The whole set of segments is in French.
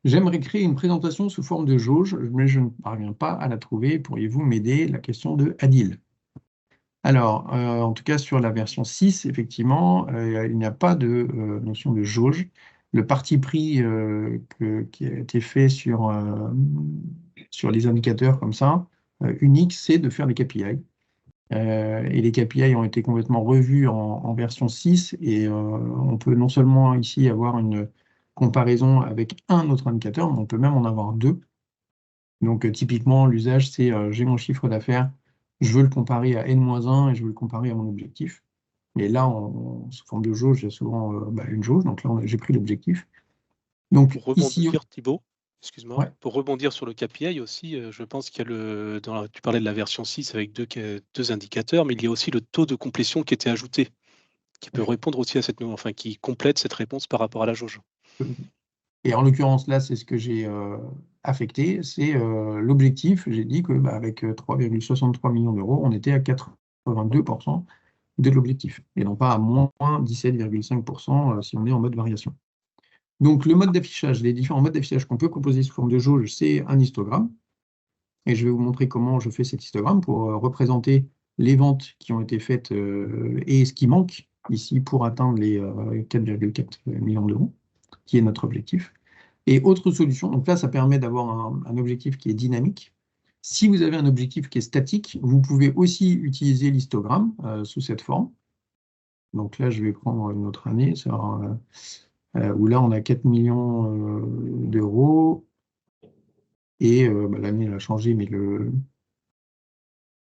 J'aimerais créer une présentation sous forme de jauge, mais je ne parviens pas à la trouver. Pourriez-vous m'aider? La question de Adil. Alors, en tout cas, sur la version 6, effectivement, il n'y a pas de notion de jauge. Le parti pris qui a été fait sur les indicateurs comme ça, unique, c'est de faire des KPI. Et les KPI ont été complètement revus en version 6 et on peut non seulement ici avoir une comparaison avec un autre indicateur, mais on peut même en avoir deux. Donc typiquement, l'usage, c'est j'ai mon chiffre d'affaires, je veux le comparer à N-1 et je veux le comparer à mon objectif. Et là, sous forme de jauge, il y a souvent une jauge. Donc là, j'ai pris l'objectif. Donc Pour ici, rebondir, Thibaut, excuse-moi, ouais, pour rebondir sur le KPI aussi, je pense qu'il y a tu parlais de la version 6 avec deux indicateurs, mais il y a aussi le taux de complétion qui était ajouté, qui peut répondre aussi à enfin, qui complète cette réponse par rapport à la jauge. et en l'occurrence, là, c'est ce que j'ai affecté, c'est l'objectif. J'ai dit que avec 3,63 millions d'euros, on était à 82% de l'objectif, et non pas à moins 17,5% si on est en mode variation. Donc le mode d'affichage, les différents modes d'affichage qu'on peut composer sous forme de jauge, c'est un histogramme. Et je vais vous montrer comment je fais cet histogramme pour représenter les ventes qui ont été faites et ce qui manque ici pour atteindre les 4,4 millions d'euros, qui est notre objectif. Et autre solution, donc là, ça permet d'avoir un objectif qui est dynamique. Si vous avez un objectif qui est statique, vous pouvez aussi utiliser l'histogramme sous cette forme. Donc là, je vais prendre une autre année, où là, on a 4 millions d'euros. Et l'année, elle a changé, mais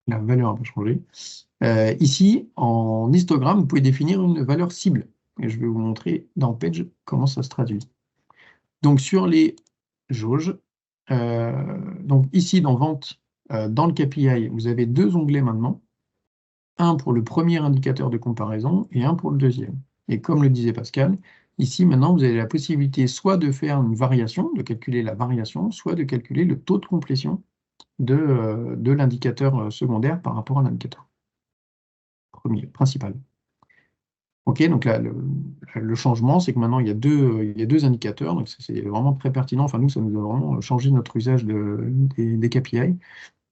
la valeur n'a pas changé. Ici, en histogramme, vous pouvez définir une valeur cible. Et je vais vous montrer dans Page comment ça se traduit. Donc, sur les jauges, donc ici, dans Vente, dans le KPI, vous avez deux onglets maintenant. Un pour le premier indicateur de comparaison et un pour le deuxième. Et comme le disait Pascal, ici, maintenant, vous avez la possibilité soit de faire une variation, de calculer la variation, soit de calculer le taux de complétion de l'indicateur secondaire par rapport à l'indicateur premier, principal. OK, donc là, le changement, c'est que maintenant, il y a deux indicateurs, donc c'est vraiment très pertinent. Enfin, nous, ça nous a vraiment changé notre usage des KPI,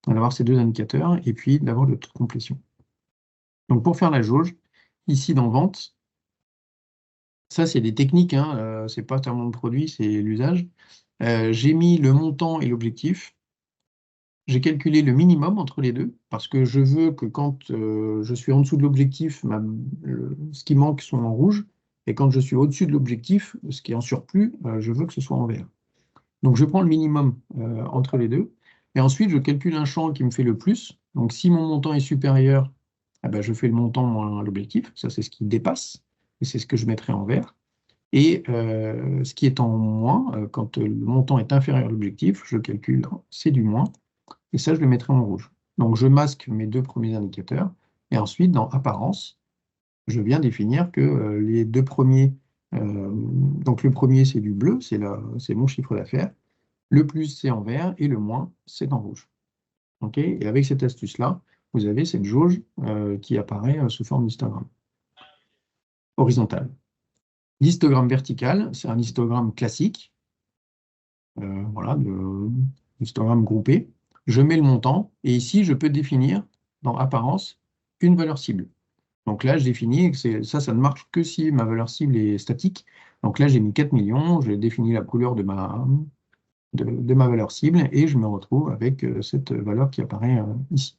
d'avoir ces deux indicateurs, et puis d'avoir le taux de complétion. Donc, pour faire la jauge, ici, dans Vente, ça, c'est des techniques, hein, c'est pas tellement de produit, c'est l'usage. J'ai mis le montant et l'objectif. J'ai calculé le minimum entre les deux, parce que je veux que quand je suis en dessous de l'objectif, ce qui manque soit en rouge, et quand je suis au-dessus de l'objectif, ce qui est en surplus, je veux que ce soit en vert. Donc je prends le minimum entre les deux, et ensuite je calcule un champ qui me fait le plus. Donc si mon montant est supérieur, je fais le montant moins l'objectif, ça c'est ce qui dépasse, et c'est ce que je mettrai en vert. Et ce qui est en moins, quand le montant est inférieur à l'objectif, je calcule c'est du moins, et ça, je le mettrai en rouge. Donc, je masque mes deux premiers indicateurs. Et ensuite, dans Apparence, je viens définir que les deux premiers, donc le premier, c'est du bleu, c'est mon chiffre d'affaires. Le plus, c'est en vert, et le moins, c'est en rouge. Okay, et avec cette astuce-là, vous avez cette jauge qui apparaît sous forme d'histogramme horizontal. L'histogramme vertical, c'est un histogramme classique, voilà, histogramme groupé. Je mets le montant, et ici, je peux définir, dans Apparence, une valeur cible. Donc là, je définis, ça ne marche que si ma valeur cible est statique. Donc là, j'ai mis 4 millions, j'ai défini la couleur de ma valeur cible, et je me retrouve avec cette valeur qui apparaît ici.